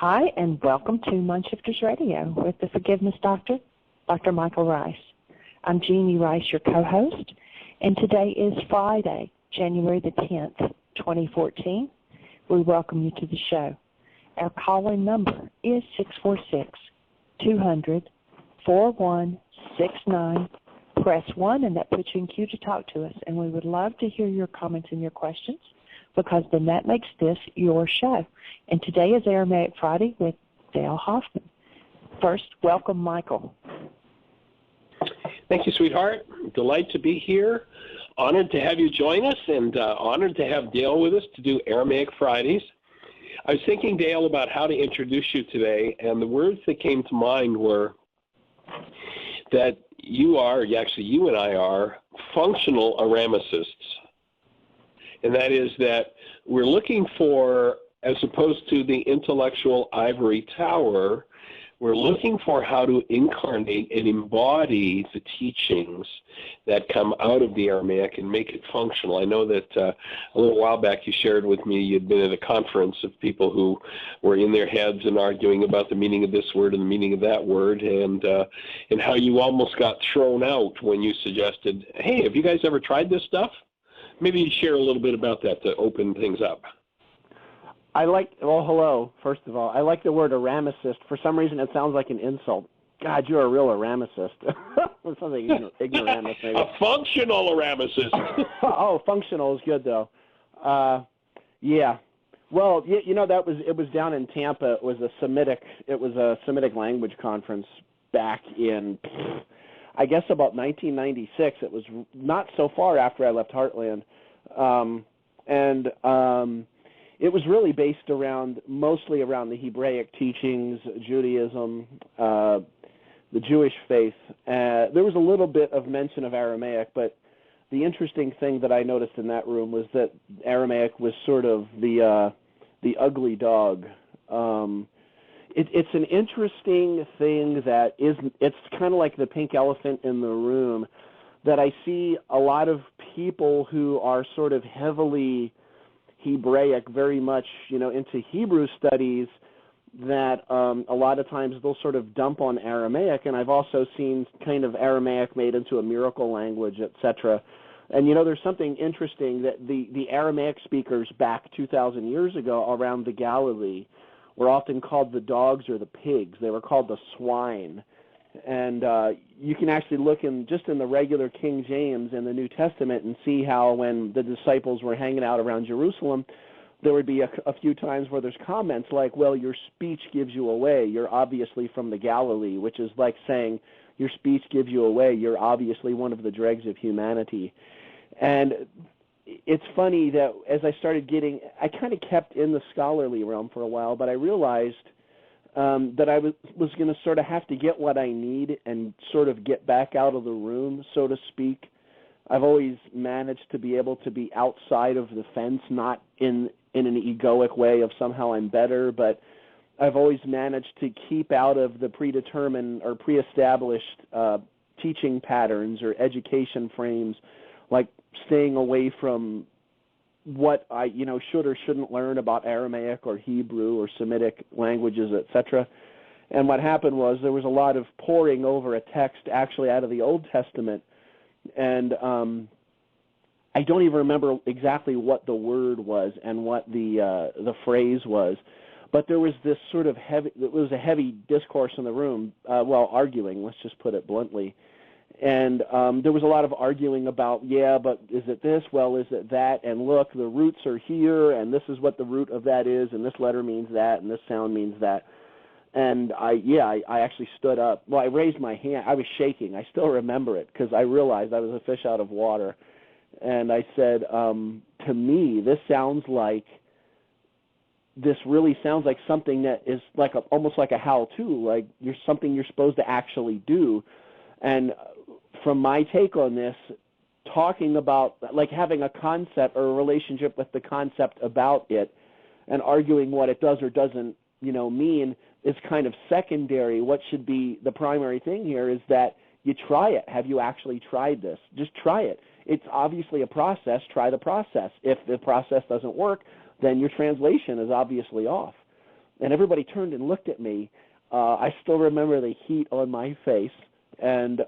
Hi, and welcome to MindShifters Radio with the Forgiveness Doctor, Dr. Michael Ryce. I'm Jeanie Ryce, your co-host, and today is Friday, January the 10th, 2014. We welcome you to the show. Our call-in number is 646-200-4169. Press 1, and that puts you in queue to talk to us, and we would love to hear your comments and your questions, because then that makes this your show. And today is Aramaic Friday with Dale Hoffman. First, welcome, Michael. Thank you, sweetheart. Delight to be here. Honored to have you join us, and honored to have Dale with us to do Aramaic Fridays. I was thinking, Dale, about how to introduce you today, and the words that came to mind were that you and I are functional Aramaicists. And that is that we're looking for, as opposed to the intellectual ivory tower, we're looking for how to incarnate and embody the teachings that come out of the Aramaic and make it functional. I know that a little while back you shared with me you'd been at a conference of people who were in their heads and arguing about the meaning of this word and the meaning of that word, and how you almost got thrown out when you suggested, hey, have you guys ever tried this stuff? Maybe you share a little bit about that to open things up. Hello, first of all. I like the word Aramaicist. For some reason, it sounds like an insult. God, you're a real Aramaicist. It sounds like ignoramus, maybe. A functional Aramaicist. Oh, functional is good, though. Yeah. Well, it was down in Tampa. It was a Semitic language conference back in, I guess, about 1996. It was not so far after I left Heartland. It was really based mostly around the Hebraic teachings, Judaism, the Jewish faith. There was a little bit of mention of Aramaic, but the interesting thing that I noticed in that room was that Aramaic was sort of the ugly dog. It's an interesting thing that it's kind of like the pink elephant in the room, that I see a lot of people who are sort of heavily Hebraic, very much, into Hebrew studies, that a lot of times they'll sort of dump on Aramaic, and I've also seen kind of Aramaic made into a miracle language, etc. And, there's something interesting that the Aramaic speakers back 2,000 years ago around the Galilee were often called the dogs or the pigs. They were called the swine. And you can actually look in the regular King James in the New Testament and see how when the disciples were hanging out around Jerusalem, there would be a few times where there's comments like, well, your speech gives you away. You're obviously from the Galilee, which is like saying your speech gives you away. You're obviously one of the dregs of humanity. And it's funny that as I kind of kept in the scholarly realm for a while, but I realized that I was going to sort of have to get what I need and sort of get back out of the room, so to speak. I've always managed to be able to be outside of the fence, not in an egoic way of somehow I'm better, but I've always managed to keep out of the predetermined or pre-established teaching patterns or education frames, like staying away from what I, should or shouldn't learn about Aramaic or Hebrew or Semitic languages, etc. And what happened was there was a lot of poring over a text actually out of the Old Testament, and I don't even remember exactly what the word was and what the phrase was, but there was this sort of a heavy discourse in the room, arguing, let's just put it bluntly. And there was a lot of arguing about, but is it this? Well, is it that? And look, the roots are here, and this is what the root of that is, and this letter means that, and this sound means that. And I actually stood up. Well, I raised my hand. I was shaking. I still remember it because I realized I was a fish out of water. And I said, to me, this really sounds like something that is like almost like a how-to, like something you're supposed to actually do. And from my take on this, talking about like having a concept or a relationship with the concept about it and arguing what it does or doesn't, mean is kind of secondary. What should be the primary thing here is that you try it. Have you actually tried this? Just try it. It's obviously a process. Try the process. If the process doesn't work, then your translation is obviously off. and everybody turned and looked at me. I still remember the heat on my face, and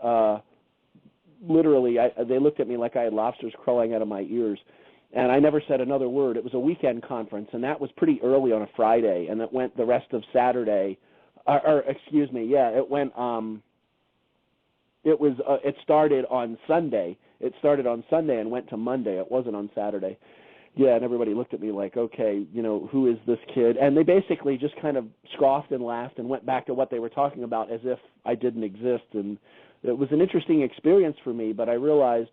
literally they looked at me like I had lobsters crawling out of my ears, and I never said another word. It was a weekend conference, and that was pretty early on a Friday, and it went the rest of Saturday. It went. It started on Sunday. It started on Sunday and went to Monday. It wasn't on Saturday. Yeah, and everybody looked at me like, okay, who is this kid? And they basically just kind of scoffed and laughed and went back to what they were talking about as if I didn't exist. And it was an interesting experience for me, but I realized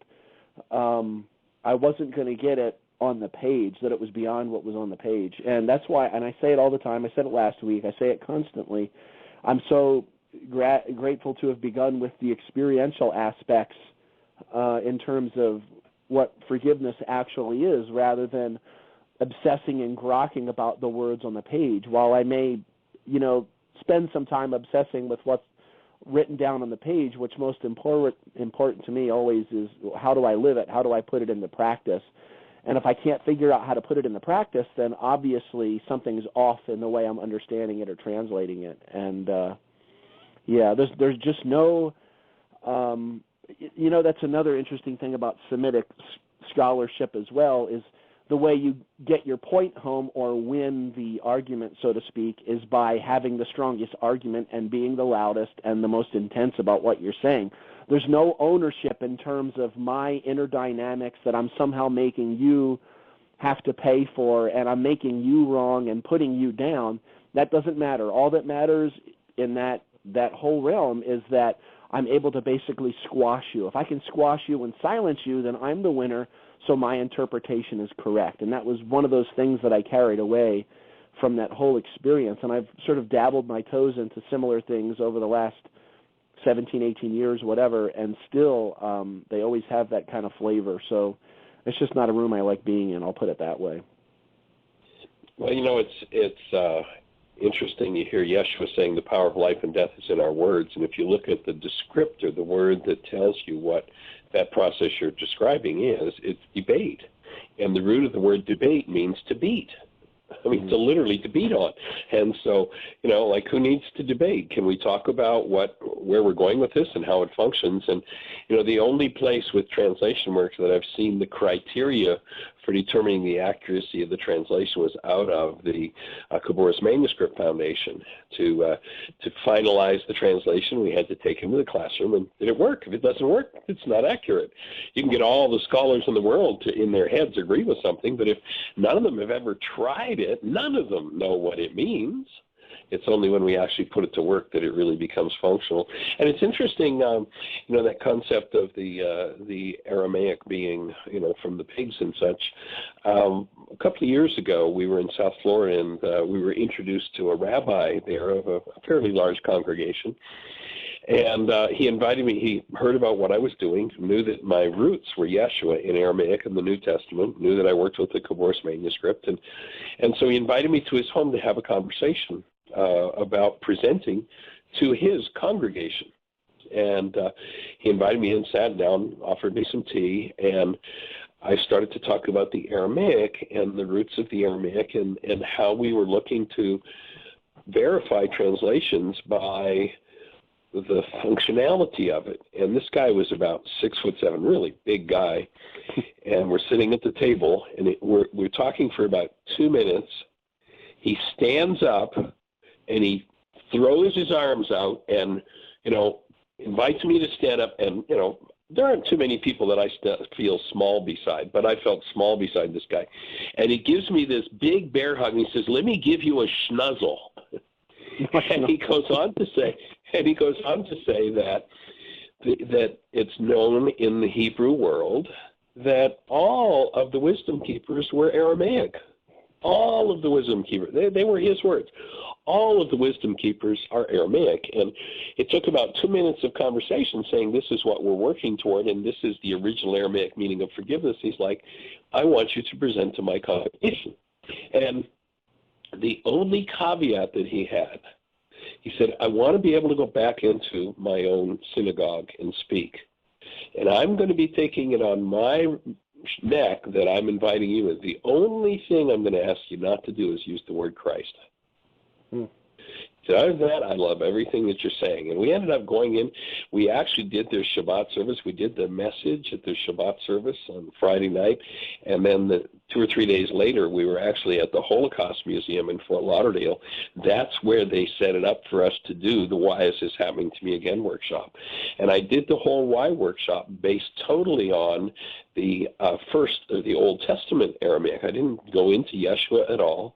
I wasn't going to get it on the page, that it was beyond what was on the page. And that's why, and I say it all the time, I said it last week, I say it constantly, I'm so grateful to have begun with the experiential aspects in terms of what forgiveness actually is, rather than obsessing and grokking about the words on the page. While I may, spend some time obsessing with what's written down on the page, what's most important to me always is, how do I live it? How do I put it into practice? And if I can't figure out how to put it into practice, then obviously something's off in the way I'm understanding it or translating it. And there's just no, that's another interesting thing about Semitic scholarship as well, is the way you get your point home or win the argument, so to speak, is by having the strongest argument and being the loudest and the most intense about what you're saying. There's no ownership in terms of my inner dynamics that I'm somehow making you have to pay for, and I'm making you wrong and putting you down. That doesn't matter. All that matters in that whole realm is that I'm able to basically squash you. If I can squash you and silence you, then I'm the winner, so my interpretation is correct. And that was one of those things that I carried away from that whole experience. And I've sort of dabbled my toes into similar things over the last 17, 18 years, whatever, and still they always have that kind of flavor. So it's just not a room I like being in, I'll put it that way. Well, it's interesting. You hear Yeshua saying the power of life and death is in our words, and if you look at the descriptor, the word that tells you what that process you're describing is, it's debate. And the root of the word debate means to beat. I mean, to literally to beat on. And so, who needs to debate? Can we talk about where we're going with this and how it functions? And, the only place with translation works that I've seen the criteria for determining the accuracy of the translation was out of the Kaboris Manuscript Foundation. To finalize the translation, we had to take him to the classroom, and did it work? If it doesn't work, it's not accurate. You can get all the scholars in the world to, in their heads, agree with something, but if none of them have ever tried it, none of them know what it means. It's only when we actually put it to work that it really becomes functional. And it's interesting, that concept of the Aramaic being, from the pigs and such. A couple of years ago, we were in South Florida, and we were introduced to a rabbi there of a fairly large congregation. And he invited me. He heard about what I was doing, knew that my roots were Yeshua in Aramaic in the New Testament, knew that I worked with the Kaboris manuscript. And so he invited me to his home to have a conversation about presenting to his congregation. And he invited me in, sat down, offered me some tea, and I started to talk about the Aramaic and the roots of the Aramaic and how we were looking to verify translations by the functionality of it. And this guy was about 6'7", really big guy, and we're sitting at the table, and we're talking for about 2 minutes. He stands up, and he throws his arms out and, invites me to stand up. And, there aren't too many people that I feel small beside, but I felt small beside this guy. And he gives me this big bear hug, and he says, "Let me give you a schnuzzle." And he goes on to say that it's known in the Hebrew world that all of the wisdom keepers were Aramaic. All of the wisdom keepers, they were his words. All of the wisdom keepers are Aramaic. And it took about 2 minutes of conversation saying, this is what we're working toward, and this is the original Aramaic meaning of forgiveness. He's like, I want you to present to my congregation. And the only caveat that he had, he said, I want to be able to go back into my own synagogue and speak. And I'm going to be taking it on my neck that I'm inviting you in. The only thing I'm going to ask you not to do is use the word Christ. So other than that, I love everything that you're saying. And we ended up going in. We actually did their Shabbat service. We did the message at their Shabbat service on Friday night. And then 2 or 3 days later, we were actually at the Holocaust Museum in Fort Lauderdale. That's where they set it up for us to do the Why Is This Happening to Me Again workshop. And I did the whole Why workshop based totally on the the Old Testament Aramaic. I didn't go into Yeshua at all.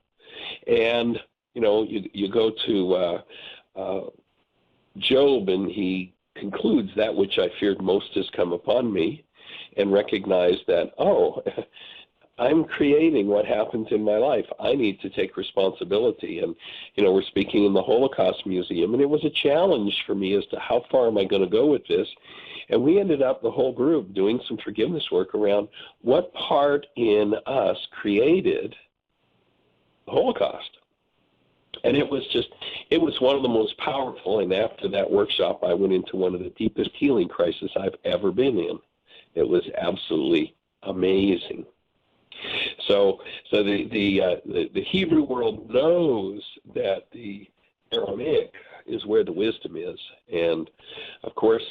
And you go to Job, and he concludes, that which I feared most has come upon me, and recognize that, I'm creating what happens in my life. I need to take responsibility. And, we're speaking in the Holocaust Museum, and it was a challenge for me as to how far am I going to go with this. And we ended up, the whole group, doing some forgiveness work around what part in us created the Holocaust. And it was one of the most powerful, and after that workshop, I went into one of the deepest healing crises I've ever been in. It was absolutely amazing. So the Hebrew world knows that the Aramaic is where the wisdom is. And, of course,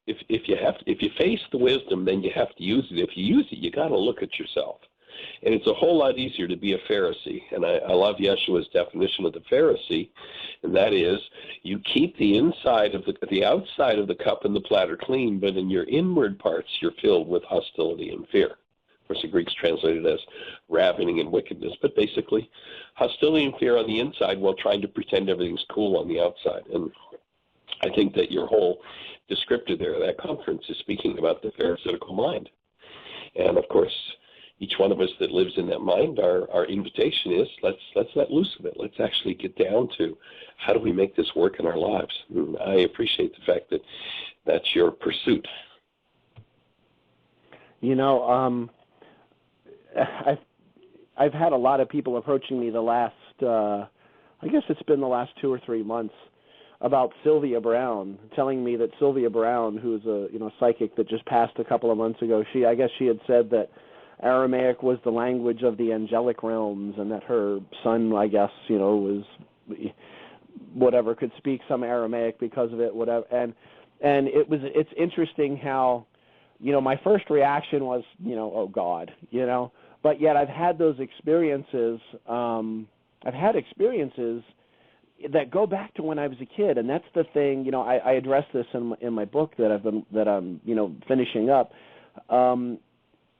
if you face the wisdom, then you have to use it. If you use it, you got to look at yourself. And it's a whole lot easier to be a Pharisee. And I love Yeshua's definition of the Pharisee, and that is you keep the inside of the outside of the cup and the platter clean, but in your inward parts you're filled with hostility and fear. Of course, the Greeks translated as ravening and wickedness, but basically hostility and fear on the inside while trying to pretend everything's cool on the outside. And I think that your whole descriptor there, that conference, is speaking about the Pharisaical mind. And, of course, each one of us that lives in that mind, our invitation is let's let loose of it. Let's actually get down to how do we make this work in our lives. And I appreciate the fact that that's your pursuit. I've had a lot of people approaching me the last, I guess it's been the last 2 or 3 months, about Sylvia Brown, telling me that Sylvia Brown, who's a psychic that just passed a couple of months ago, I guess she had said that Aramaic was the language of the angelic realms, and that her son, I guess, was whatever, could speak some Aramaic because of it, whatever. And it's interesting how, my first reaction was, oh God, but yet I've had those experiences. I've had experiences that go back to when I was a kid, and that's the thing. I address this in my book that I'm finishing up.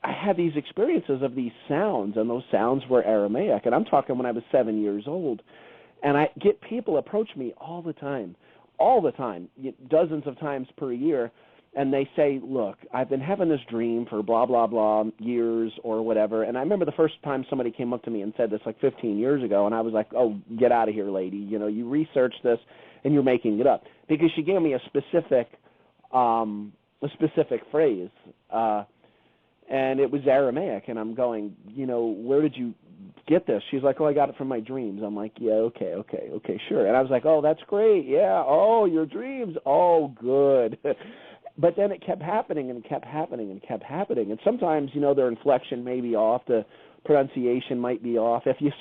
I had these experiences of these sounds, and those sounds were Aramaic, and I'm talking when I was 7 years old. And I get people approach me all the time, dozens of times per year, and they say, look, I've been having this dream for blah, blah, blah years or whatever. And I remember the first time somebody came up to me and said this like 15 years ago, and I was like, oh, get out of here, lady. You researched this, and you're making it up. Because she gave me a specific phrase, and it was Aramaic, and I'm going, where did you get this? She's like, I got it from my dreams. I'm like, yeah, okay, sure. And I was like, oh, that's great, yeah, oh, your dreams, oh, good. But then it kept happening, and it kept happening, and kept happening. And sometimes, their inflection may be off, the pronunciation might be off. If you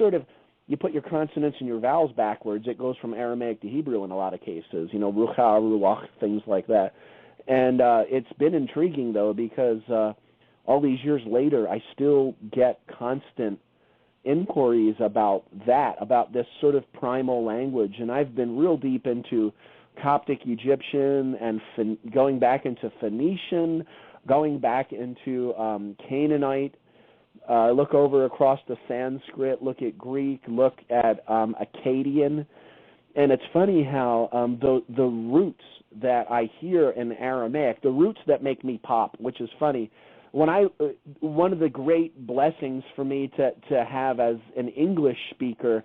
you put your consonants and your vowels backwards, it goes from Aramaic to Hebrew in a lot of cases, rucha, ruach, things like that. And it's been intriguing, though, because all these years later, I still get constant inquiries about this sort of primal language. And I've been real deep into Coptic Egyptian and going back into Phoenician, going back into Canaanite, look over across the Sanskrit, look at Greek, look at Akkadian. And it's funny how the roots that I hear in Aramaic, the roots that make me pop, which is funny. One of the great blessings for me to have as an English speaker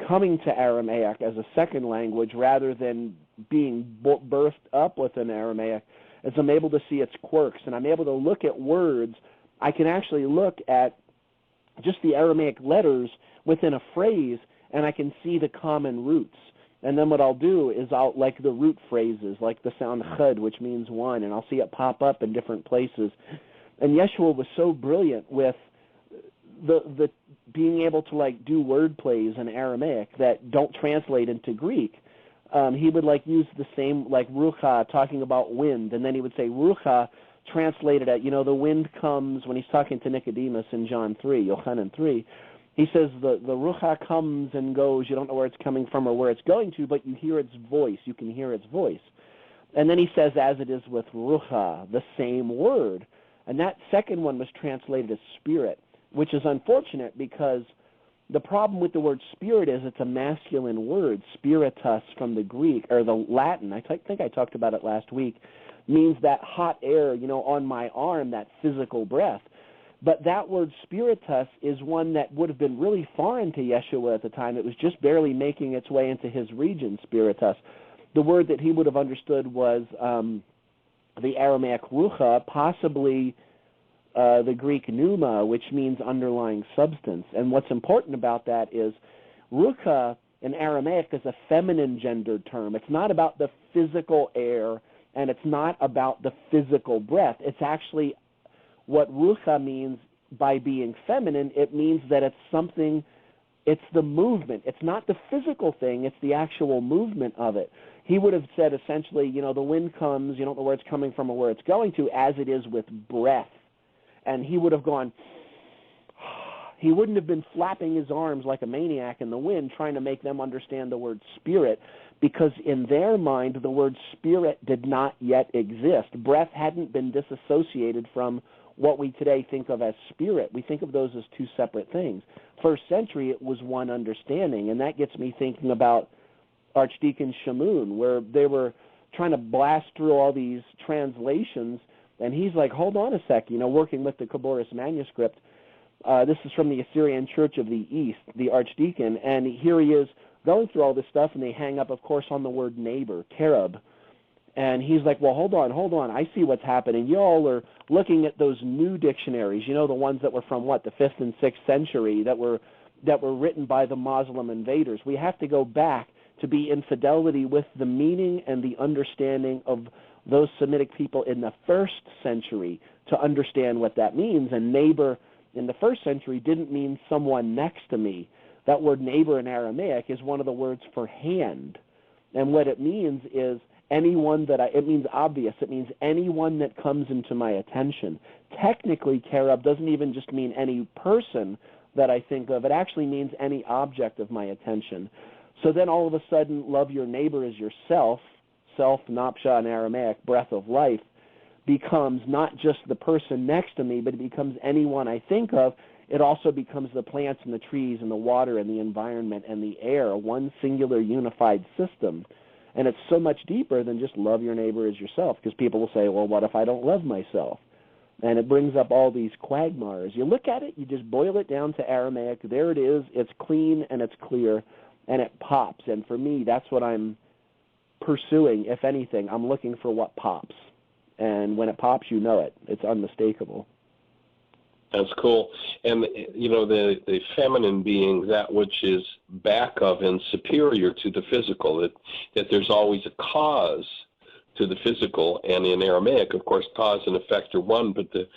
coming to Aramaic as a second language rather than being birthed up with an Aramaic is I'm able to see its quirks, and I'm able to look at words. I can actually look at just the Aramaic letters within a phrase, and I can see the common roots. And then what I'll do is like the root phrases, like the sound chud, which means one, and I'll see it pop up in different places. And Yeshua was so brilliant with the being able to like do word plays in Aramaic that don't translate into Greek. He would like use the same, like rucha, talking about wind, and then he would say rucha translated at, the wind comes, when he's talking to Nicodemus in John 3, Yochanan 3, he says the rucha comes and goes, you don't know where it's coming from or where it's going to, but you hear its voice, you can hear its voice. And then he says, as it is with rucha, the same word. And that second one was translated as spirit, which is unfortunate because the problem with the word spirit is it's a masculine word. Spiritus from the Greek, or the Latin, I think I talked about it last week, means that hot air, on my arm, that physical breath. But that word spiritus is one that would have been really foreign to Yeshua at the time. It was just barely making its way into his region, spiritus. The word that he would have understood was the Aramaic rucha, possibly the Greek pneuma, which means underlying substance. And what's important about that is rucha in Aramaic is a feminine gendered term. It's not about the physical air, and it's not about the physical breath. It's actually what rucha means by being feminine. It means that it's something, it's the movement. It's not the physical thing, it's the actual movement of it. He would have said essentially, the wind comes, you don't know where it's coming from or where it's going to, as it is with breath. And he would have gone, he wouldn't have been flapping his arms like a maniac in the wind trying to make them understand the word spirit, because in their mind the word spirit did not yet exist. Breath hadn't been disassociated from what we today think of as spirit. We think of those as two separate things. First century, it was one understanding, and that gets me thinking about Archdeacon Shamoun, where they were trying to blast through all these translations. And he's like, hold on a sec, working with the Khabouris manuscript. This is from the Assyrian Church of the East, the Archdeacon. And here he is going through all this stuff, and they hang up, of course, on the word neighbor, kerub. And he's like, well, hold on. I see what's happening. You all are looking at those new dictionaries, the ones that were from, the 5th and 6th century, that were written by the Muslim invaders. We have to go back to be in fidelity with the meaning and the understanding of those Semitic people in the 1st century to understand what that means. And neighbor in the 1st century didn't mean someone next to me. That word neighbor in Aramaic is one of the words for hand. And what it means is anyone it means obvious. It means anyone that comes into my attention. Technically, kerub doesn't even just mean any person that I think of. It actually means any object of my attention. So then all of a sudden, love your neighbor as yourself, self, napsha in Aramaic, breath of life, becomes not just the person next to me, but it becomes anyone I think of. It also becomes the plants and the trees and the water and the environment and the air, one singular unified system. And it's so much deeper than just love your neighbor as yourself, because people will say, well, what if I don't love myself? And it brings up all these quagmires. You look at it, you just boil it down to Aramaic. There it is. It's clean and it's clear, and it pops. And for me, that's what I'm pursuing. If anything, I'm looking for what pops. And when it pops, you know it. It's unmistakable. That's cool. And, the feminine being that which is back of and superior to the physical, that there's always a cause to the physical. And in Aramaic, of course, cause and effect are one, but the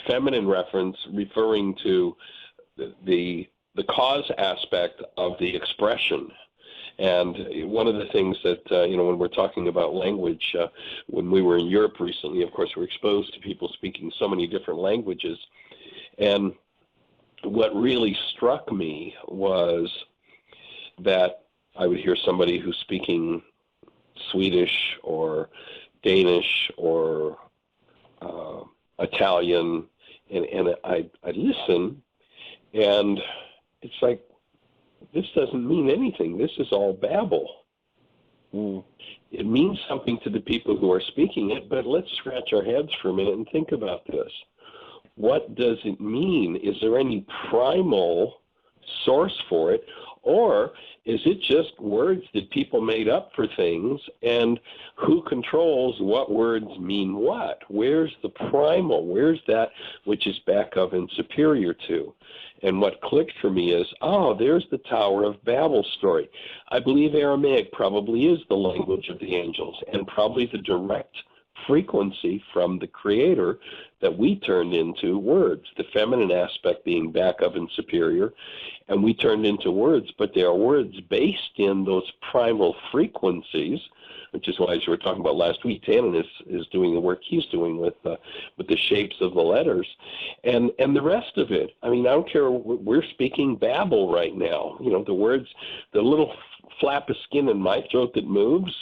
feminine reference referring to the cause aspect of the expression. And one of the things that, when we're talking about language, when we were in Europe recently, of course, we're exposed to people speaking so many different languages. And what really struck me was that I would hear somebody who's speaking Swedish or Danish or Italian, and I'd listen, and it's like, this doesn't mean anything. This is all babble. It means something to the people who are speaking it, but let's scratch our heads for a minute and think about this. What does it mean? Is there any primal source for it? Or is it just words that people made up for things, and who controls what words mean what? Where's the primal? Where's that which is back of and superior to? And what clicked for me is, there's the Tower of Babel story. I believe Aramaic probably is the language of the angels, and probably the direct frequency from the Creator that we turned into words, the feminine aspect being back of and superior, and we turned into words, but they are words based in those primal frequencies, which is why, as we were talking about last week, Tannen is doing the work he's doing with the shapes of the letters, and the rest of it. I mean, I don't care. We're speaking Babel right now. You know, the words, the little flap of skin in my throat that moves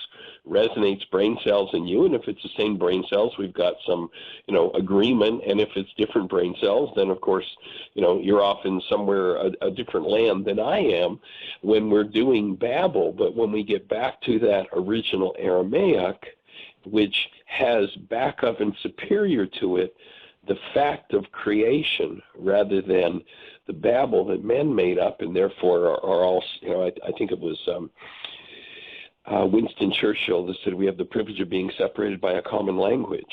resonates brain cells in you, and if it's the same brain cells, we've got some, you know, agreement, and if it's different brain cells, then of course, you know, you're off in somewhere a different land than I am when we're doing Babel. But when we get back to that original Aramaic, which has back of and superior to it the fact of creation rather than the Babel that men made up, and therefore are all, you know, I think it was Winston Churchill that said we have the privilege of being separated by a common language.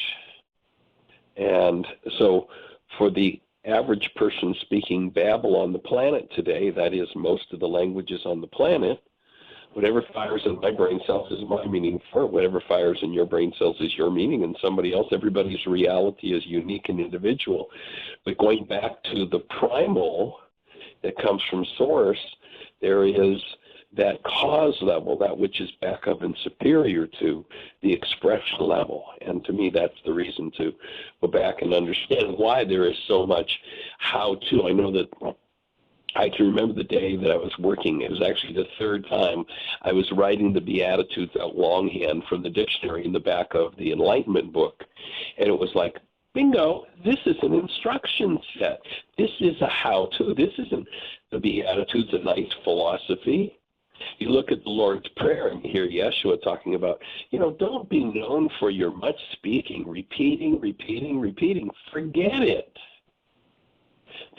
And so for the average person speaking Babel on the planet today, that is most of the languages on the planet, whatever fires in my brain cells is my meaning for it. Whatever fires in your brain cells is your meaning, and somebody else. Everybody's reality is unique and individual. But going back to the primal that comes from Source, there is that cause level, that which is back of and superior to the expression level. And to me, that's the reason to go back and understand why there is so much how-to. I know that I can remember the day that I was working. It was actually the third time I was writing the Beatitudes out longhand from the dictionary in the back of the Enlightenment book. And it was like, bingo, this is an instruction set. This is a how-to. This isn't the Beatitudes, a nice philosophy. You look at the Lord's Prayer and you hear Yeshua talking about, you know, don't be known for your much speaking, repeating. Forget it.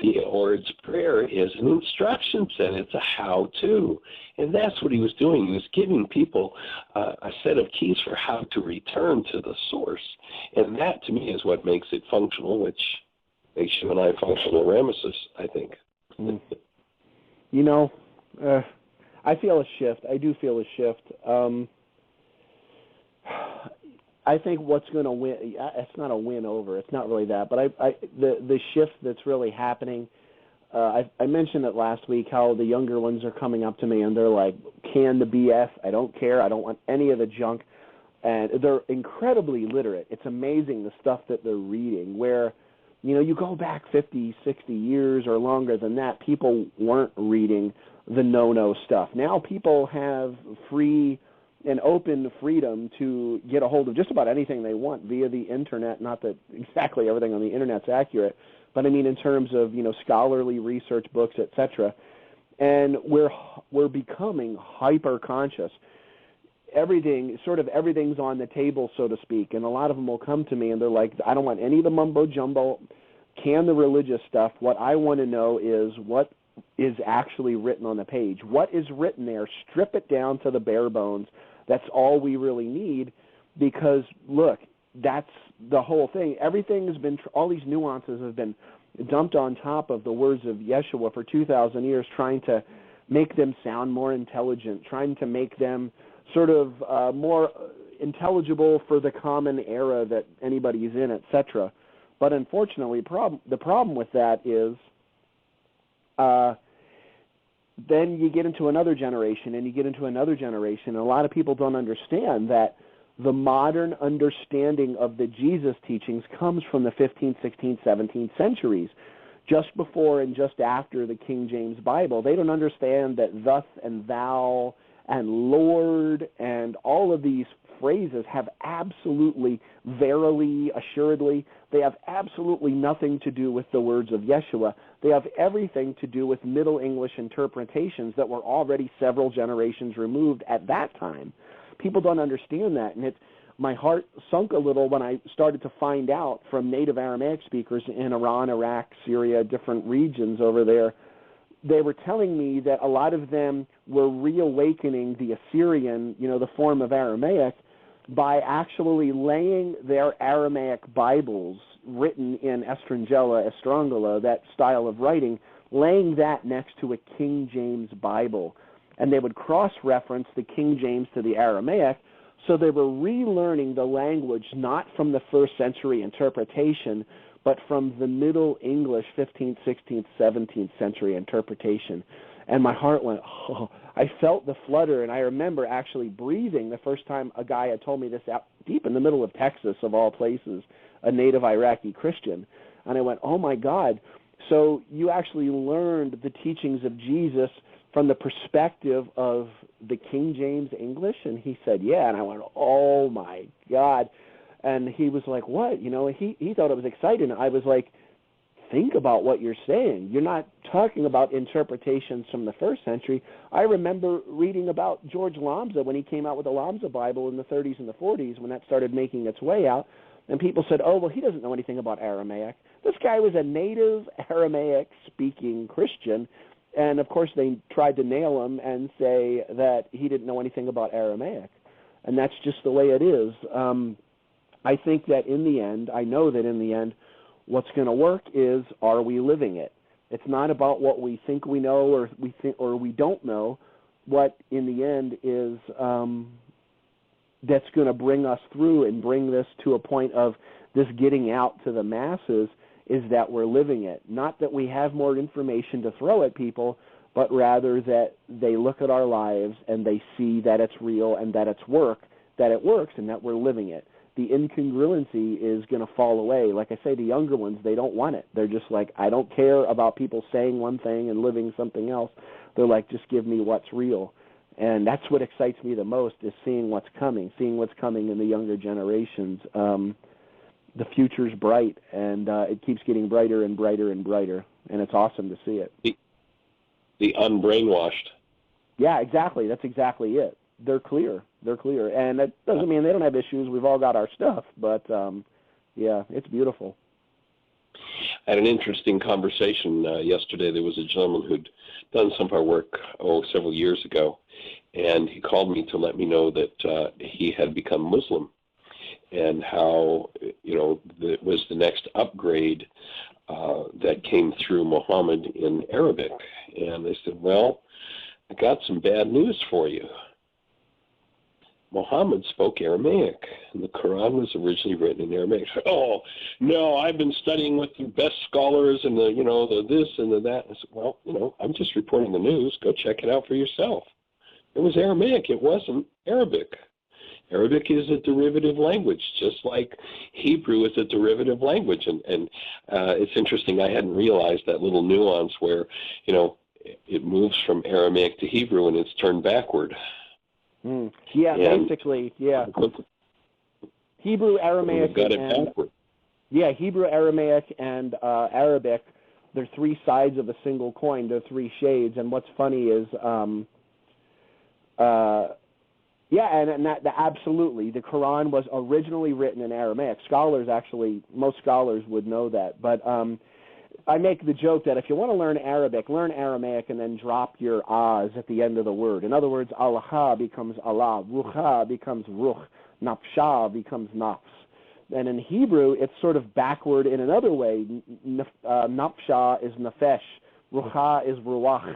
The Lord's Prayer is an instruction set. It's a how-to. And that's what he was doing. He was giving people a set of keys for how to return to the source. And that, to me, is what makes it functional, which makes you and I functional Aramaicists, I think. You know, I feel a shift. I do feel a shift. I think what's going to win, it's not a win over, it's not really that, but the shift that's really happening, I mentioned it last week, how the younger ones are coming up to me and they're like, can the BS, I don't care, I don't want any of the junk, and they're incredibly literate. It's amazing the stuff that they're reading, where, you know, you go back 50, 60 years or longer than that, people weren't reading the no-no stuff. Now people have free and open freedom to get a hold of just about anything they want via the internet. Not that exactly everything on the internet's accurate, but I mean in terms of, you know, scholarly research, books, etc. And we're becoming hyper conscious. Everything's on the table, so to speak. And a lot of them will come to me and they're like, I don't want any of the mumbo jumbo, can the religious stuff. What I want to know is what is actually written on the page. What is written there? Strip it down to the bare bones. That's all we really need, because, look, that's the whole thing. Everything has been, all these nuances have been dumped on top of the words of Yeshua for 2,000 years, trying to make them sound more intelligent, trying to make them sort of more intelligible for the common era that anybody's in, etc. But unfortunately, the problem with that is then you get into another generation, and you get into another generation, and a lot of people don't understand that the modern understanding of the Jesus teachings comes from the 15th, 16th, 17th centuries, just before and just after the King James Bible. They don't understand that thus and thou and Lord and all of these phrases have absolutely, verily, assuredly, they have absolutely nothing to do with the words of Yeshua. They have everything to do with Middle English interpretations that were already several generations removed at that time. People don't understand that, and my heart sunk a little when I started to find out from native Aramaic speakers in Iran, Iraq, Syria, different regions over there. They were telling me that a lot of them were reawakening the Assyrian, you know, the form of Aramaic, by actually laying their Aramaic Bibles written in Estrangola, that style of writing, laying that next to a King James Bible. And they would cross-reference the King James to the Aramaic So they were relearning the language not from the first century interpretation, but from the Middle English 15th, 16th, 17th century interpretation. And my heart went, oh, I felt the flutter, and I remember actually breathing the first time a guy had told me this out deep in the middle of Texas, of all places, a native Iraqi Christian. And I went, oh my God, so you actually learned the teachings of Jesus from the perspective of the King James English? And he said, yeah. And I went, oh my God. And he was like, what? You know, he thought it was exciting. I was like, think about what you're saying. You're not talking about interpretations from the first century. I remember reading about George Lambza when he came out with the Lambza Bible in the 30s and the 40s, when that started making its way out. And people said, oh, well, he doesn't know anything about Aramaic. This guy was a native Aramaic-speaking Christian. And, of course, they tried to nail him and say that he didn't know anything about Aramaic. And that's just the way it is. I think that in the end, I know that in the end, what's going to work is, are we living it? It's not about what we think we know or we don't know. What, in the end, is that's going to bring us through and bring this to a point of this getting out to the masses is that we're living it. Not that we have more information to throw at people, but rather that they look at our lives and they see that it's real and that it works and that we're living it. The incongruency is going to fall away. Like I say, the younger ones, they don't want it. They're just like, I don't care about people saying one thing and living something else. They're like, just give me what's real. And that's what excites me the most, is seeing what's coming in the younger generations. The future's bright, and it keeps getting brighter and brighter and brighter, and it's awesome to see it. The unbrainwashed. Yeah, exactly. That's exactly it. They're clear. And that doesn't mean they don't have issues. We've all got our stuff, but, yeah, it's beautiful. I had an interesting conversation yesterday. There was a gentleman who'd done some of our work several years ago, and he called me to let me know that he had become Muslim, and how, you know, it was the next upgrade that came through Muhammad in Arabic. And I said, well, I got some bad news for you. Muhammad spoke Aramaic, and the Quran was originally written in Aramaic. Oh, no, I've been studying with the best scholars and the this and the that. I said, well, I'm just reporting the news. Go check it out for yourself. It was Aramaic. It wasn't Arabic. Arabic is a derivative language, just like Hebrew is a derivative language. And it's interesting, I hadn't realized that little nuance where, it moves from Aramaic to Hebrew and it's turned backward. Yeah, basically, yeah. Hebrew, Aramaic, Hebrew, Aramaic, and Arabic, they're three sides of a single coin. They're three shades. And what's funny is, absolutely, the Quran was originally written in Aramaic. Most scholars would know that. But I make the joke that if you want to learn Arabic, learn Aramaic and then drop your ahs at the end of the word. In other words, Allah becomes Allah, ruha becomes ruh, nafsha becomes nafs. And in Hebrew, it's sort of backward in another way. Nafsha is nafesh, ruha is ruach.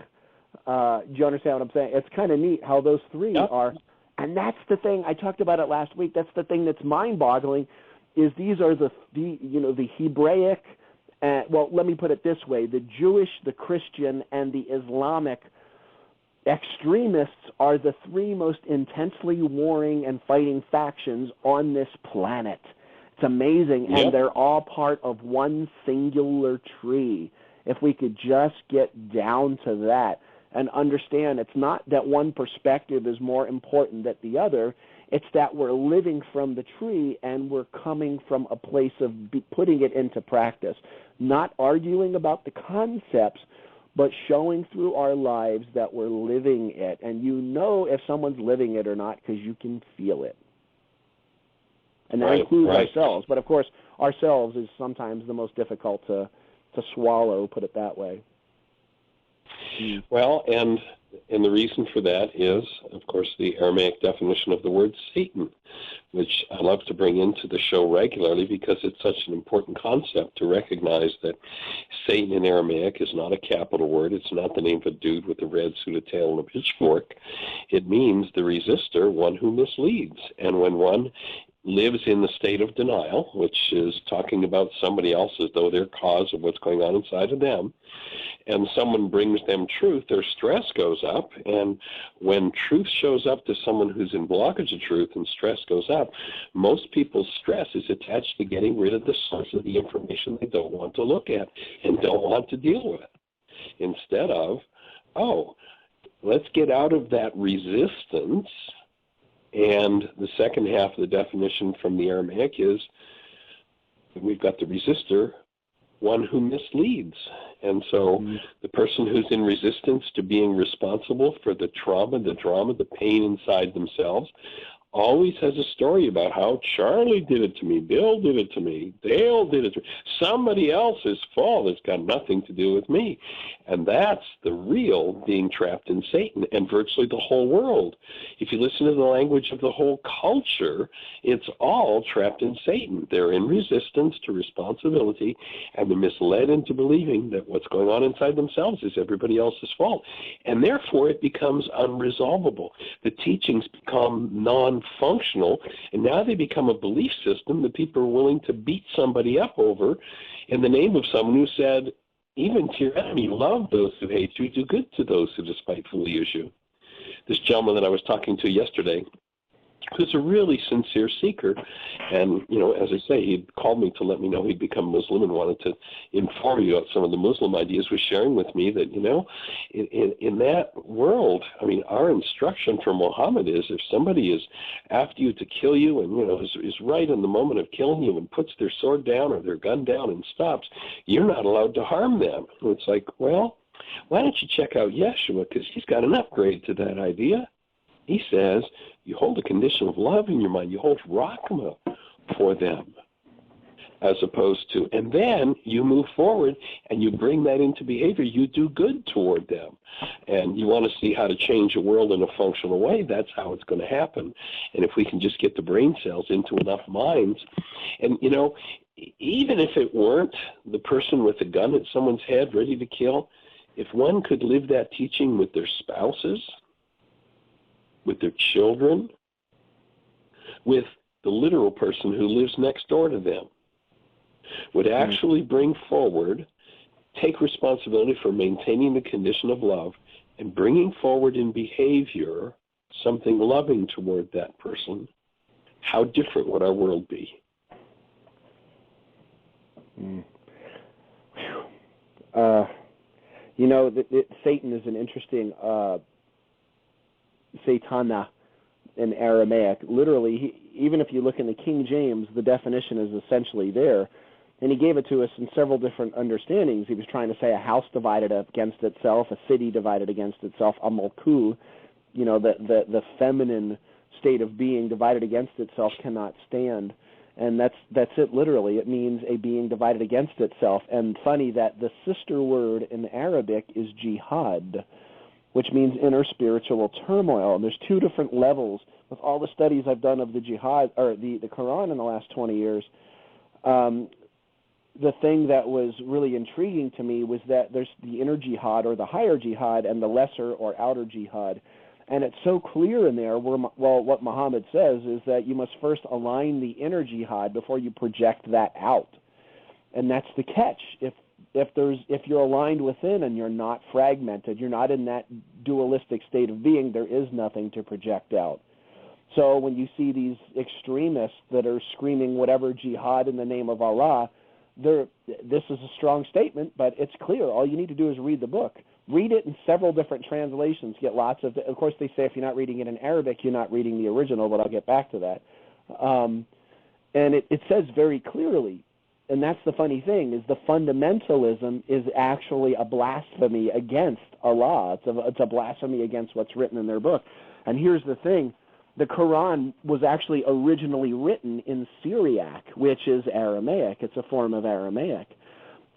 Do you understand what I'm saying? It's kind of neat how those three are. And that's the thing, I talked about it last week, that's the thing that's mind-boggling, is these are the Hebraic, let me put it this way, the Jewish, the Christian, and the Islamic extremists are the three most intensely warring and fighting factions on this planet. It's amazing, and they're all part of one singular tree. If we could just get down to that and understand it's not that one perspective is more important than the other, it's that we're living from the tree and we're coming from a place of putting it into practice, not arguing about the concepts, but showing through our lives that we're living it. And you know if someone's living it or not because you can feel it. And that includes ourselves. But, of course, ourselves is sometimes the most difficult to swallow, put it that way. Well, and the reason for that is, of course, the Aramaic definition of the word Satan. which I love to bring into the show regularly because it's such an important concept to recognize that Satan in Aramaic is not a capital word. It's not the name of a dude with a red suit, a tail, and a pitchfork. It means the resistor, one who misleads. And when one lives in the state of denial, which is talking about somebody else as though they're cause of what's going on inside of them, and someone brings them truth, their stress goes up. And when truth shows up to someone who's in blockage of truth and stress goes up, most people's stress is attached to getting rid of the source of the information they don't want to look at and don't want to deal with. Instead of, let's get out of that resistance. And the second half of the definition from the Aramaic is we've got the resistor, one who misleads. And so the person who's in resistance to being responsible for the trauma, the drama, the pain inside themselves, always has a story about how Charlie did it to me, Bill did it to me, Dale did it to me. Somebody else's fault. It's got nothing to do with me. And that's the real being trapped in Satan and virtually the whole world. If you listen to the language of the whole culture, it's all trapped in Satan. They're in resistance to responsibility, and they're misled into believing that what's going on inside themselves is everybody else's fault. And therefore, it becomes unresolvable. The teachings become non-functional, and now they become a belief system that people are willing to beat somebody up over in the name of someone who said, even to your enemy, love those who hate you, do good to those who despitefully use you. This gentleman that I was talking to yesterday, who's a really sincere seeker, and, as I say, he'd called me to let me know he'd become Muslim and wanted to inform you about some of the Muslim ideas, was sharing with me that, in that world, our instruction from Muhammad is if somebody is after you to kill you and, is right in the moment of killing you and puts their sword down or their gun down and stops, you're not allowed to harm them. And it's like, well, why don't you check out Yeshua, because he's got an upgrade to that idea. He says, you hold a condition of love in your mind. You hold Rahma for them, as opposed to, and then you move forward and you bring that into behavior. You do good toward them. And you want to see how to change the world in a functional way. That's how it's going to happen. And if we can just get the brain cells into enough minds, and, even if it weren't the person with a gun at someone's head ready to kill, if one could live that teaching with their spouses, with their children, with the literal person who lives next door to them, would actually bring forward, take responsibility for maintaining the condition of love and bringing forward in behavior something loving toward that person, how different would our world be? Satan is an interesting Satana in Aramaic. Literally, even if you look in the King James, the definition is essentially there. And he gave it to us in several different understandings. He was trying to say a house divided against itself, a city divided against itself, a mulku, the feminine state of being divided against itself cannot stand. And that's it literally. It means a being divided against itself. And funny that the sister word in Arabic is jihad, which means inner spiritual turmoil. And there's two different levels. With all the studies I've done of the jihad, or the Quran in the last 20 years, the thing that was really intriguing to me was that there's the inner jihad, or the higher jihad, and the lesser or outer jihad. And it's so clear in there, what Muhammad says is that you must first align the inner jihad before you project that out. And that's the catch. If you're aligned within and you're not fragmented, you're not in that dualistic state of being, there is nothing to project out. So when you see these extremists that are screaming whatever jihad in the name of Allah, this is a strong statement, but it's clear. All you need to do is read the book. Read it in several different translations. Get lots of course, they say if you're not reading it in Arabic, you're not reading the original, but I'll get back to that. And it says very clearly, and that's the funny thing, is the fundamentalism is actually a blasphemy against Allah. It's a blasphemy against what's written in their book. And here's the thing. The Quran was actually originally written in Syriac, which is Aramaic. It's a form of Aramaic.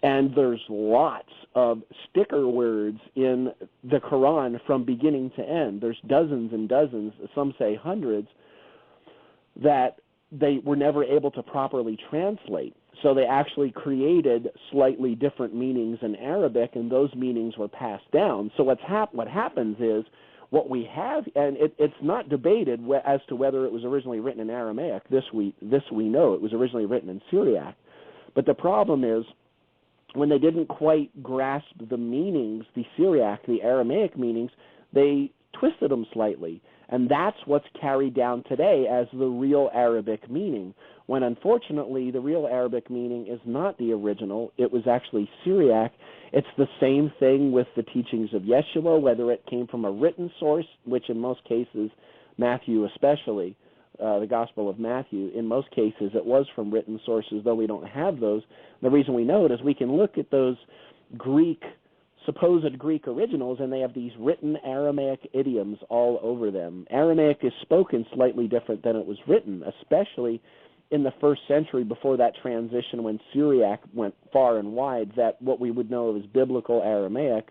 And there's lots of sticker words in the Quran from beginning to end. There's dozens and dozens, some say hundreds, that they were never able to properly translate. So they actually created slightly different meanings in Arabic, and those meanings were passed down. So what happens is what we have, and it's not debated as to whether it was originally written in Aramaic. This we know it was originally written in Syriac. But the problem is when they didn't quite grasp the meanings, the Syriac, the Aramaic meanings, they twisted them slightly. And that's what's carried down today as the real Arabic meaning, when unfortunately the real Arabic meaning is not the original. It was actually Syriac. It's the same thing with the teachings of Yeshua, whether it came from a written source, which in most cases, Matthew especially, the Gospel of Matthew, in most cases it was from written sources, though we don't have those. The reason we know it is we can look at those supposed Greek originals, and they have these written Aramaic idioms all over them. Aramaic is spoken slightly different than it was written, especially in the first century before that transition when Syriac went far and wide, that what we would know of as biblical Aramaic,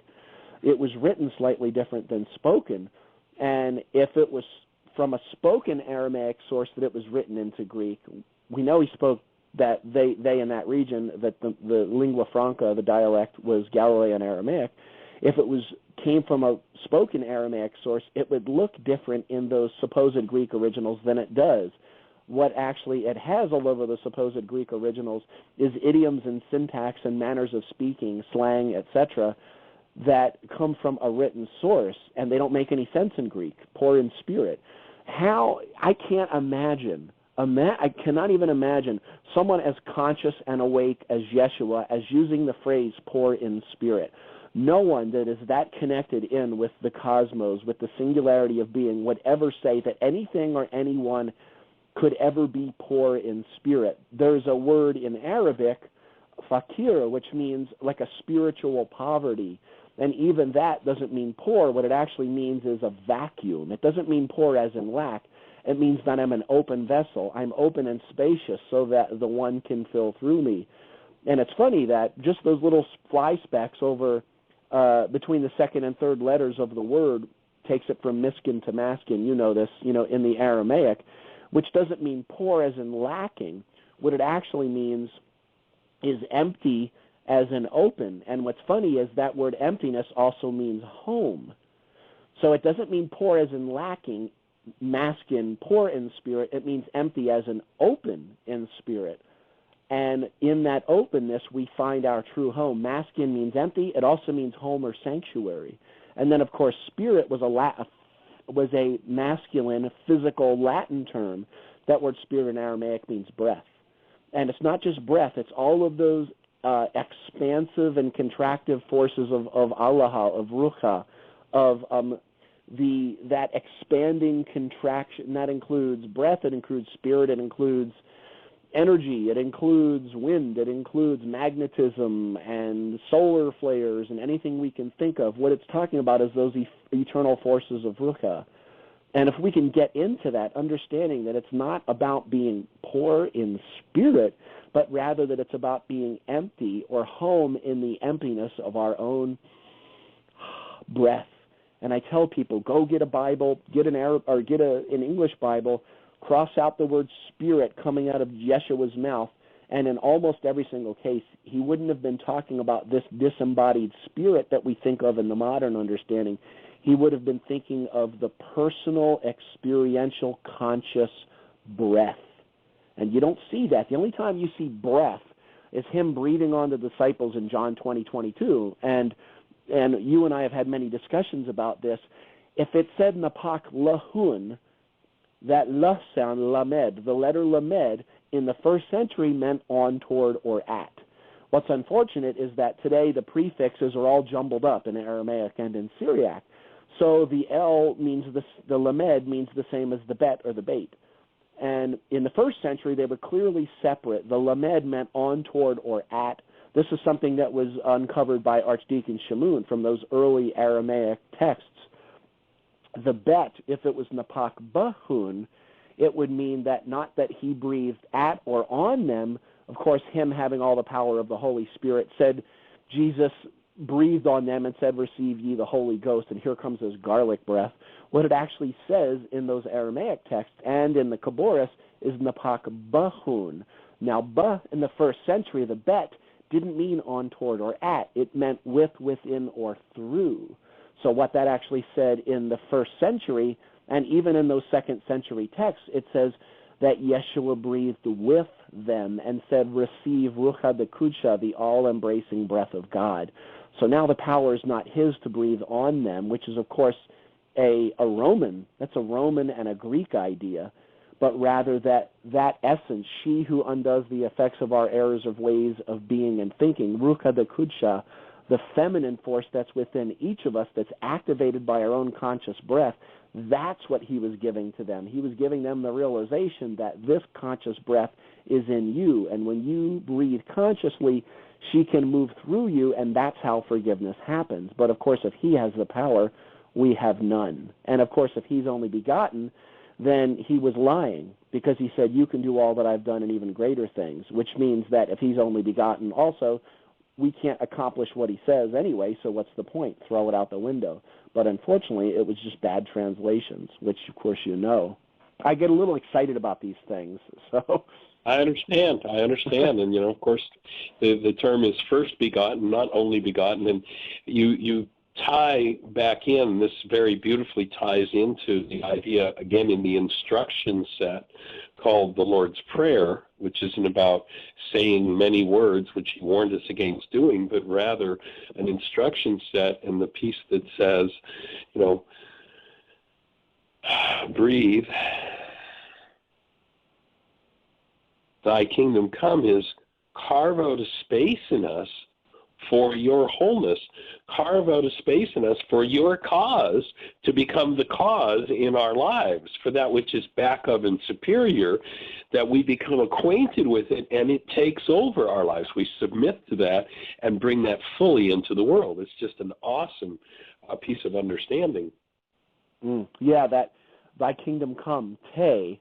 it was written slightly different than spoken. And if it was from a spoken Aramaic source that it was written into Greek, we know he spoke that they in that region, that the lingua franca, the dialect, was Galilean Aramaic. If it came from a spoken Aramaic source, it would look different in those supposed Greek originals than it does. What actually it has all over the supposed Greek originals is idioms and syntax and manners of speaking, slang, etc., that come from a written source, and they don't make any sense in Greek, poor in spirit. I can't imagine, I cannot even imagine someone as conscious and awake as Yeshua as using the phrase poor in spirit. No one that is that connected in with the cosmos, with the singularity of being, would ever say that anything or anyone could ever be poor in spirit. There's a word in Arabic, fakir, which means like a spiritual poverty. And even that doesn't mean poor. What it actually means is a vacuum. It doesn't mean poor as in lack. It means that I'm an open vessel. I'm open and spacious so that the one can fill through me. And it's funny that just those little fly specks over between the second and third letters of the word takes it from miskin to maskin. You know this, in the Aramaic, which doesn't mean poor as in lacking. What it actually means is empty as in open. And what's funny is that word emptiness also means home. So it doesn't mean poor as in lacking, maskin, poor in spirit. It means empty as in open in spirit. And in that openness, we find our true home. Maskin means empty. It also means home or sanctuary. And then, of course, spirit was a masculine, physical Latin term. That word spirit in Aramaic means breath. And it's not just breath. It's all of those expansive and contractive forces of Allah, of Ruha, of that expanding contraction. That includes breath, it includes spirit, it includes energy, it includes wind, it includes magnetism and solar flares and anything we can think of. What it's talking about is those eternal forces of Ruha. And if we can get into that, understanding that it's not about being poor in spirit, but rather that it's about being empty or home in the emptiness of our own breath. And I tell people, go get a Bible, get an English Bible, cross out the word spirit coming out of Yeshua's mouth, and in almost every single case, he wouldn't have been talking about this disembodied spirit that we think of in the modern understanding. He would have been thinking of the personal, experiential, conscious breath. And you don't see that. The only time you see breath is him breathing on the disciples in John 20:22. And you and I have had many discussions about this. If it said napak lahun, that la sound, lamed, the letter lamed, in the first century meant on, toward, or at. What's unfortunate is that today the prefixes are all jumbled up in Aramaic and in Syriac. So the L means the lamed means the same as the bet or the bait. And in the first century, they were clearly separate. The lamed meant on, toward, or at. This is something that was uncovered by Archdeacon Shamoun from those early Aramaic texts. The bet, if it was napak bahun, it would mean that not that he breathed at or on them. Of course, him having all the power of the Holy Spirit said, Jesus, breathed on them and said, receive ye the Holy Ghost, and here comes this garlic breath. What it actually says in those Aramaic texts and in the Kabbalah is napak bahun. Now, bah in the first century, the bet, didn't mean on, toward, or at. It meant with, within, or through. So what that actually said in the first century, and even in those second century texts, it says that Yeshua breathed with them and said, receive Rucha Bekudsha, the all-embracing breath of God. So now the power is not his to breathe on them, which is, of course, a Roman. That's a Roman and a Greek idea, but rather that essence, she who undoes the effects of our errors of ways of being and thinking, Rucha Bekudsha, the feminine force that's within each of us that's activated by our own conscious breath, that's what he was giving to them. He was giving them the realization that this conscious breath is in you, and when you breathe consciously, she can move through you, and that's how forgiveness happens. But, of course, if he has the power, we have none. And, of course, if he's only begotten, then he was lying, because he said, you can do all that I've done and even greater things, which means that if he's only begotten also, we can't accomplish what he says anyway, so what's the point? Throw it out the window. But unfortunately, it was just bad translations, which, of course, you know. I get a little excited about these things, so... I understand, and, of course, the term is first begotten, not only begotten, and you tie back in, this very beautifully ties into the idea, again, in the instruction set called the Lord's Prayer, which isn't about saying many words, which he warned us against doing, but rather an instruction set and the piece that says, breathe, thy kingdom come, is carve out a space in us for your wholeness. Carve out a space in us for your cause to become the cause in our lives, for that which is back of and superior, that we become acquainted with it and it takes over our lives. We submit to that and bring that fully into the world. It's just an awesome piece of understanding. Yeah, that thy kingdom come, te.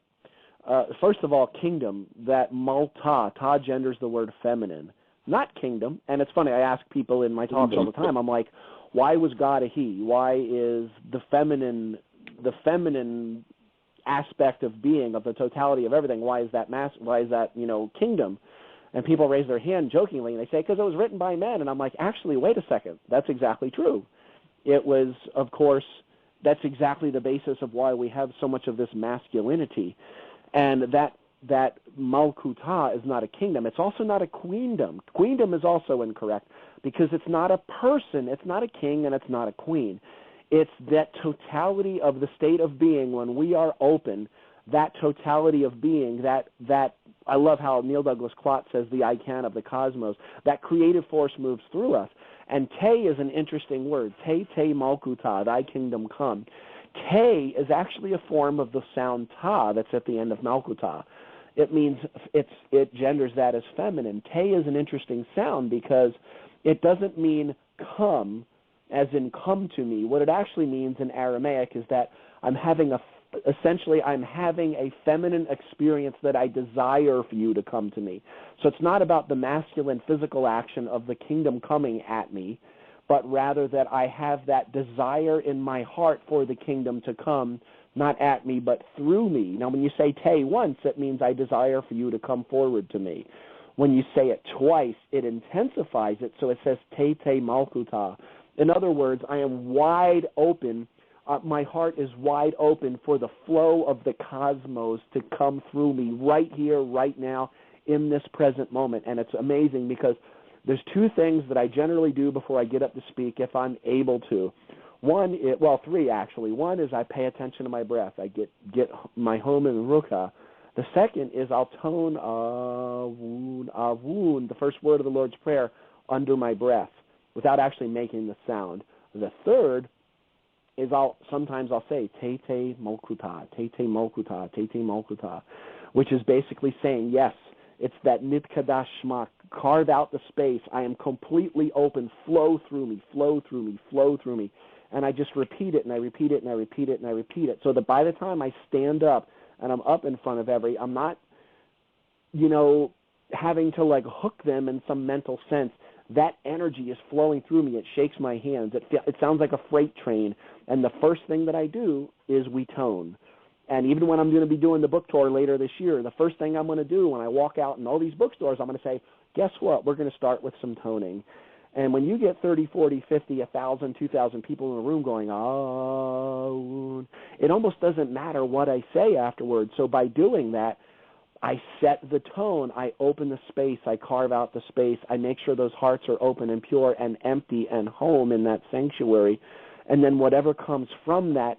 First of all, kingdom, that malta, ta genders the word feminine, not kingdom. And it's funny, I ask people in my talks all the time, I'm like, why was God a he? Why is the feminine aspect of being, of the totality of everything, why is that kingdom? And people raise their hand jokingly, and they say, because it was written by men. And I'm like, actually, wait a second, that's exactly true. It was, of course, that's exactly the basis of why we have so much of this masculinity. And that Malkuta is not a kingdom. It's also not a queendom. Queendom is also incorrect because it's not a person, it's not a king, and it's not a queen. It's that totality of the state of being when we are open, that totality of being, that I love how Neil Douglas Klott says the I can of the cosmos, that creative force moves through us. And te is an interesting word, te Malkuta, thy kingdom come. Te is actually a form of the sound ta that's at the end of Malkuta. It means it genders that as feminine. Te is an interesting sound because it doesn't mean come as in come to me. What it actually means in Aramaic is that I'm having a feminine experience that I desire for you to come to me. So it's not about the masculine physical action of the kingdom coming at me, but rather that I have that desire in my heart for the kingdom to come, not at me, but through me. Now, when you say te once, it means I desire for you to come forward to me. When you say it twice, it intensifies it, so it says te malkuta. In other words, I am wide open. My heart is wide open for the flow of the cosmos to come through me right here, right now, in this present moment. And it's amazing because there's two things that I generally do before I get up to speak if I'm able to. Three actually. One is I pay attention to my breath. I get my home in Ruka. The second is I'll tone avun, the first word of the Lord's Prayer, under my breath without actually making the sound. The third is sometimes I'll say te malkuta, te malkuta, te malkuta, which is basically saying, yes, it's that nitkadash shma, carve out the space. I am completely open. Flow through me, flow through me, flow through me. And I just repeat it, and I repeat it, and I repeat it, and I repeat it. So that by the time I stand up and I'm up in front of I'm not, having to hook them in some mental sense. that energy is flowing through me. It shakes my hands. It sounds like a freight train. And the first thing that I do is we tone. And even when I'm going to be doing the book tour later this year, the first thing I'm going to do when I walk out in all these bookstores, I'm going to say, guess what? We're going to start with some toning. And when you get 30, 40, 50, 1,000, 2,000 people in a room going, oh, it almost doesn't matter what I say afterwards. So by doing that, I set the tone. I open the space. I carve out the space. I make sure those hearts are open and pure and empty and home in that sanctuary. And then whatever comes from that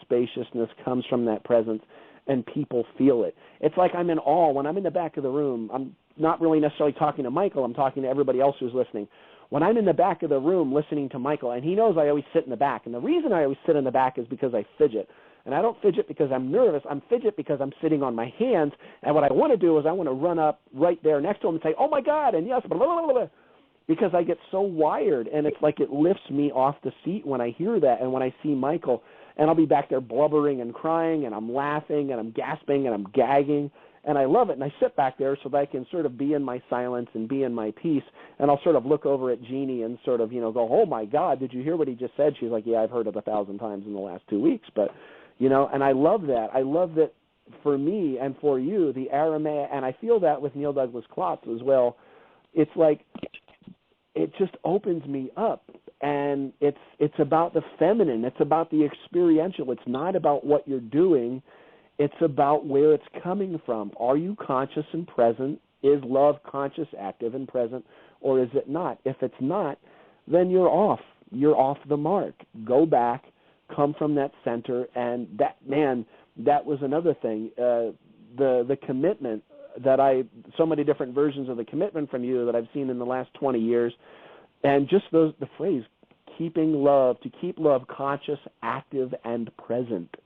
spaciousness, comes from that presence, and people feel it. It's like I'm in awe. When I'm in the back of the room, I'm not really necessarily talking to Michael. I'm talking to everybody else who's listening. When I'm in the back of the room listening to Michael, and he knows I always sit in the back, and the reason I always sit in the back is because I fidget. And I don't fidget because I'm nervous. I'm fidget because I'm sitting on my hands, and what I want to do is I want to run up right there next to him and say, oh, my God, and yes, blah, blah, blah, blah, because I get so wired, and it's like it lifts me off the seat when I hear that and when I see Michael. And I'll be back there blubbering and crying, and I'm laughing, and I'm gasping, and I'm gagging, and I love it. And I sit back there so that I can sort of be in my silence and be in my peace, and I'll sort of look over at Jeanie and sort of, go, oh, my God, did you hear what he just said? She's like, yeah, I've heard it 1,000 times in the last 2 weeks, but, and I love that. I love that for me and for you, the Aramaic, and I feel that with Neil Douglas Klotz as well. It's like it just opens me up. And it's about the feminine. It's about the experiential. It's not about what you're doing. It's about where it's coming from. Are you conscious and present? Is love conscious, active, and present, or is it not? If it's not, then you're off. You're off the mark. Go back, come from that center, and that was another thing. The commitment that so many different versions of the commitment from you that I've seen in the last 20 years, and just the phrase, keeping love, to keep love conscious, active, and present.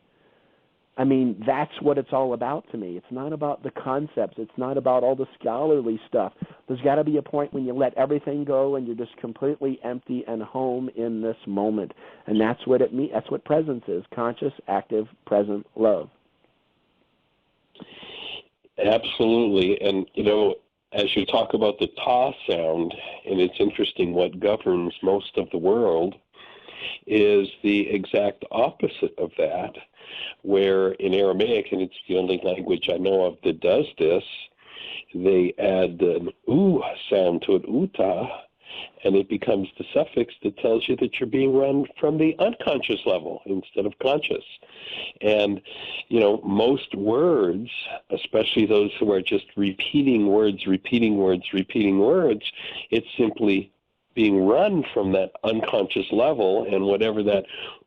I mean, that's what it's all about to me. It's not about the concepts. It's not about all the scholarly stuff. There's got to be a point when you let everything go and you're just completely empty and home in this moment. And that's what it means. That's what presence is, conscious, active, present love. Absolutely. And, as you talk about the ta sound, and it's interesting, what governs most of the world is the exact opposite of that, where in Aramaic, and it's the only language I know of that does this, they add an u sound to it, uta, and it becomes the suffix that tells you that you're being run from the unconscious level instead of conscious. And, most words, especially those who are just repeating words, it's simply being run from that unconscious level, and whatever that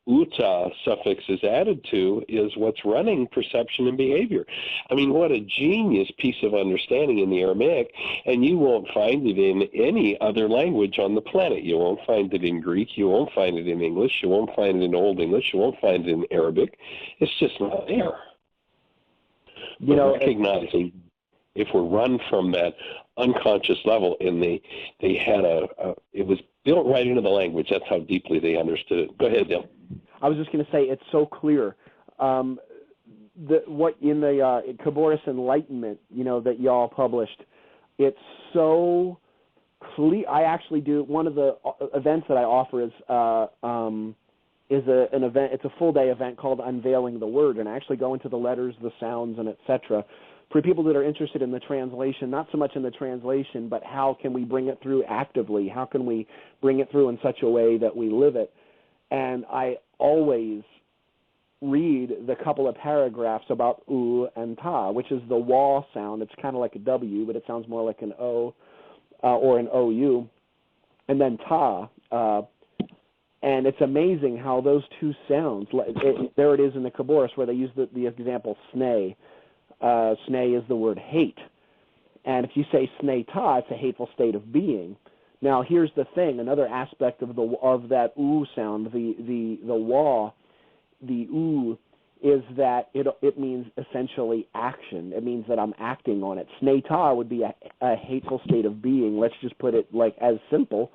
uta suffix is added to is what's running perception and behavior. I mean, what a genius piece of understanding in the Aramaic, and you won't find it in any other language on the planet. You won't find it in Greek, you won't find it in English, you won't find it in Old English, you won't find it in Arabic. It's just not there. Recognizing if we're run from that unconscious level, and they had it was built right into the language. That's how deeply they understood it. Go ahead, Dale. I was just going to say, it's so clear. What in the Kabbalistic Enlightenment, that y'all published, it's so clear. I actually do, one of the events that I offer is an event. It's a full-day event called Unveiling the Word, and I actually go into the letters, the sounds, and etc. For people that are interested in the translation, not so much in the translation, but how can we bring it through actively? How can we bring it through in such a way that we live it? And I always read the couple of paragraphs about u and ta, which is the wa sound. It's kind of like a W, but it sounds more like an O or an OU. And then ta. And it's amazing how those two sounds, there it is in the Kabbalah where they use the example sneh. Sneh is the word hate. And if you say sneh ta, it's a hateful state of being. Now, here's the thing, another aspect of that oo sound, the wa, the oo, is that it means essentially action. It means that I'm acting on it. Sneh ta would be a hateful state of being. Let's just put it like as simple,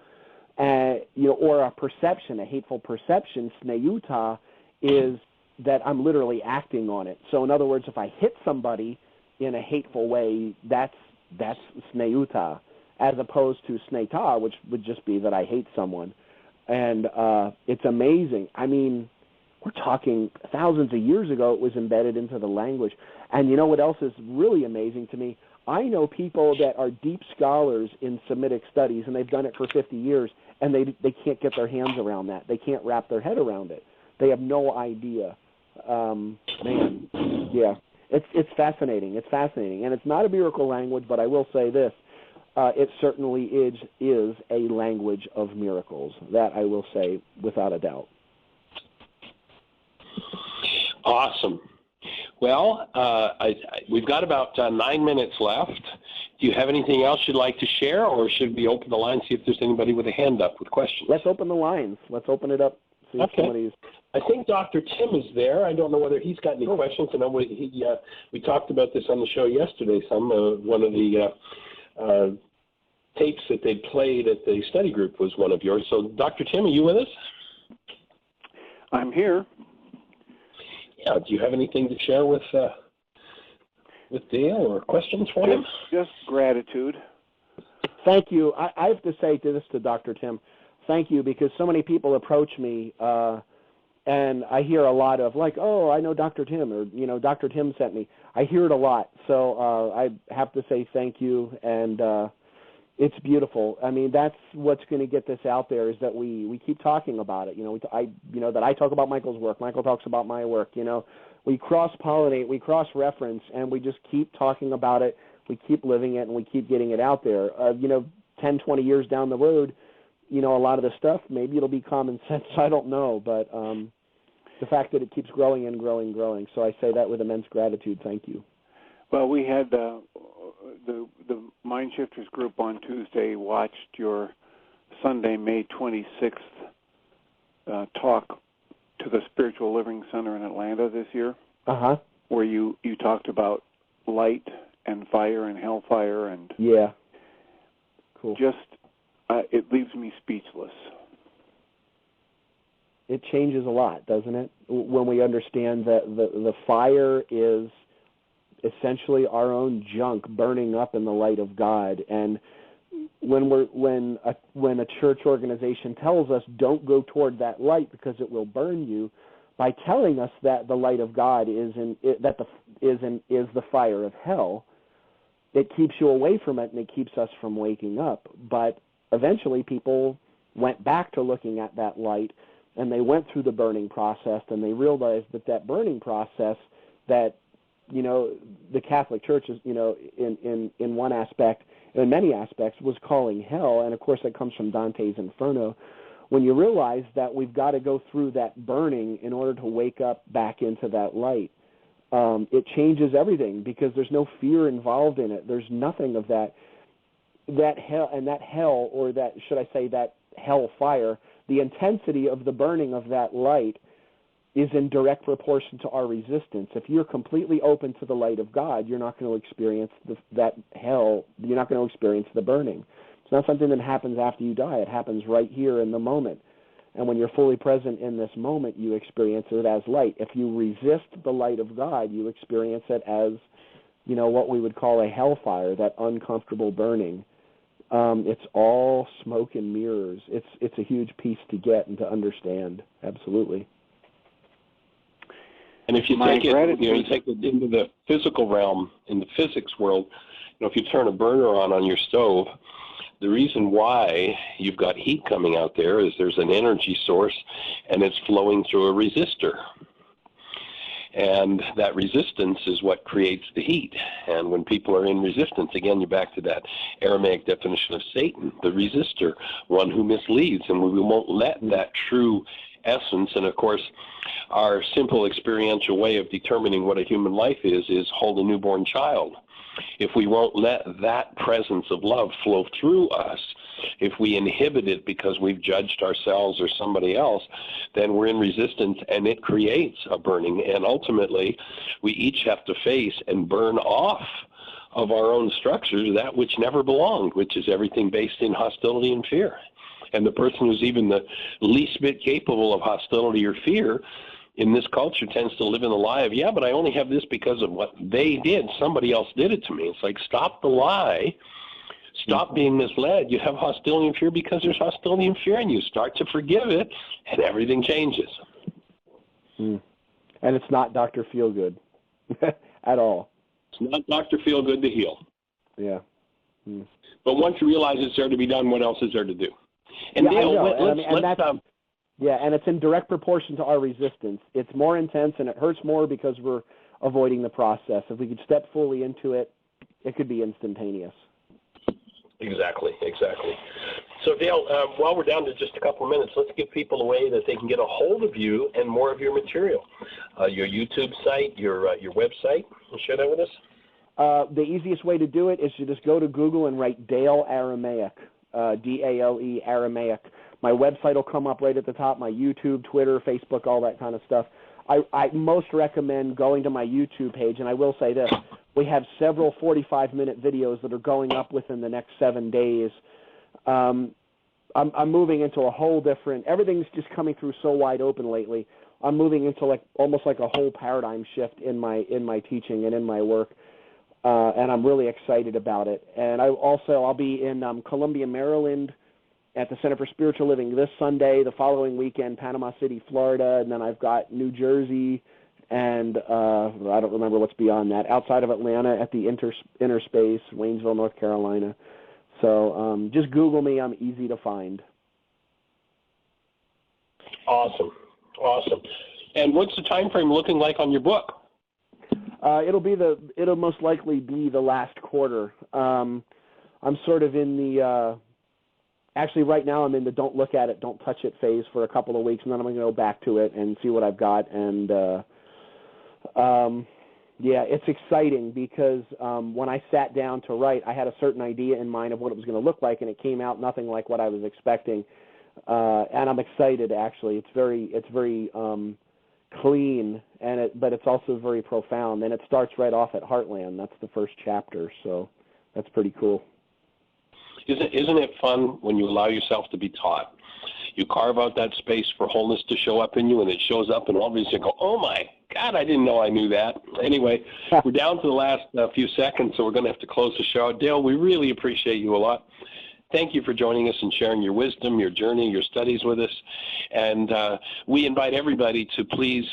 or a perception, a hateful perception. Sneyuta is that I'm literally acting on it. So in other words, if I hit somebody in a hateful way, that's sneyuta. as opposed to sneta, which would just be that I hate someone. And it's amazing. I mean, we're talking thousands of years ago it was embedded into the language. And you know what else is really amazing to me? I know people that are deep scholars in Semitic studies, and they've done it for 50 years, and they can't get their hands around that. They can't wrap their head around it. They have no idea. Man, yeah, it's fascinating. It's fascinating, and it's not a miracle language, but I will say this: it certainly is a language of miracles. That I will say without a doubt. Awesome. Well, we've got about 9 minutes left. Do you have anything else you'd like to share, or should we open the line, see if there's anybody with a hand up with questions? Let's open the lines. Let's open it up. See if somebody's... I think Dr. Tim is there. I don't know whether he's got any questions. I know we talked about this on the show yesterday. One of the tapes that they played at the study group was one of yours. So, Dr. Tim, are you with us? I'm here. Yeah. Do you have anything to share with Dale or questions for him? Just gratitude. Thank you. I have to say this to Dr. Tim. Thank you, because so many people approach me, and I hear a lot of like, oh, I know Dr. Tim, or, you know, Dr. Tim sent me. I hear it a lot. So I have to say thank you, and it's beautiful. I mean, that's what's going to get this out there, is that we keep talking about it. You know, that I talk about Michael's work, Michael talks about my work. You know, we cross-pollinate, we cross-reference, and we just keep talking about it. We keep living it, and we keep getting it out there. 10, 20 years down the road, you know, a lot of the stuff, maybe it'll be common sense. I don't know, but the fact that it keeps growing and growing and growing. So I say that with immense gratitude. Thank you. Well, we had the MindShifters group on Tuesday watched your Sunday, May 26th talk to the Spiritual Living Center in Atlanta this year, where you talked about light and fire and hellfire, and yeah, cool. Just it leaves me speechless. It changes a lot, doesn't it? When we understand that the fire is essentially our own junk burning up in the light of God, and when a church organization tells us don't go toward that light because it will burn you, by telling us that the light of God is the fire of hell, it keeps you away from it, and it keeps us from waking up. But eventually people went back to looking at that light, and they went through the burning process, and they realized that burning process, that, you know, the Catholic Church is, you know, in one aspect, in many aspects, was calling hell, and of course that comes from Dante's Inferno. When you realize that we've got to go through that burning in order to wake up back into that light, it changes everything, because there's no fear involved in it. There's nothing of that hell, and that hell, or that, should I say, that hell fire, the intensity of the burning of that light is in direct proportion to our resistance. If you're completely open to the light of God, you're not going to experience that hell. You're not going to experience the burning. It's not something that happens after you die. It happens right here in the moment. And when you're fully present in this moment, you experience it as light. If you resist the light of God, you experience it as, you know, what we would call a hellfire, that uncomfortable burning. It's all smoke and mirrors. It's a huge piece to get and to understand. Absolutely. And if you take it into the physical realm, in the physics world, you know, if you turn a burner on your stove, the reason why you've got heat coming out there is there's an energy source, and it's flowing through a resistor. And that resistance is what creates the heat. And when people are in resistance, again, you're back to that Aramaic definition of Satan, the resistor, one who misleads, and we won't let that true essence. And of course, our simple experiential way of determining what a human life is hold a newborn child. If we won't let that presence of love flow through us, if we inhibit it because we've judged ourselves or somebody else, then we're in resistance, and it creates a burning. And ultimately, we each have to face and burn off of our own structures that which never belonged, which is everything based in hostility and fear. And the person who's even the least bit capable of hostility or fear in this culture tends to live in the lie of, yeah, but I only have this because of what they did. Somebody else did it to me. It's like, stop the lie. stop being misled. You have hostility and fear because there's hostility and fear in you. Start to forgive it, and everything changes. And it's not Dr. Feelgood at all. It's not Dr. Feelgood to heal. Yeah. But once you realize it's there to be done, what else is there to do? And yeah, Dale, and it's in direct proportion to our resistance. It's more intense and it hurts more because we're avoiding the process. If we could step fully into it, it could be instantaneous. Exactly. So, Dale, while we're down to just a couple of minutes, let's give people a way that they can get a hold of you and more of your material. Your YouTube site, your website. Can you share that with us? The easiest way to do it is to just go to Google and write Dale Aramaic, D-A-L-E, Aramaic. My website will come up right at the top, my YouTube, Twitter, Facebook, all that kind of stuff. I most recommend going to my YouTube page, and I will say this. We have several 45-minute videos that are going up within the next 7 days. I'm moving into a whole different – everything's just coming through so wide open lately. I'm moving into almost like a whole paradigm shift in my teaching and in my work, and I'm really excited about it. And I'll be in Columbia, Maryland, at the Center for Spiritual Living this Sunday, the following weekend, Panama City, Florida, and then I've got New Jersey and I don't remember what's beyond that, outside of Atlanta at the Inner Space, Waynesville, North Carolina. So just Google me. I'm easy to find. Awesome. And what's the time frame looking like on your book? It'll most likely be the last quarter. I'm sort of in the actually, right now I'm in the don't look at it, don't touch it phase for a couple of weeks, and then I'm going to go back to it and see what I've got. And, it's exciting because when I sat down to write, I had a certain idea in mind of what it was going to look like, and it came out nothing like what I was expecting. And I'm excited, actually. It's very clean, but it's also very profound. And it starts right off at Heartland. That's the first chapter, so that's pretty cool. Isn't it fun when you allow yourself to be taught? You carve out that space for wholeness to show up in you, and it shows up, and all of a sudden you go, oh, my God, I didn't know I knew that. Anyway, we're down to the last few seconds, so we're going to have to close the show. Dale, we really appreciate you a lot. Thank you for joining us and sharing your wisdom, your journey, your studies with us. And we invite everybody to please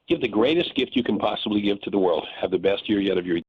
give the greatest gift you can possibly give to the world. Have the best year yet of your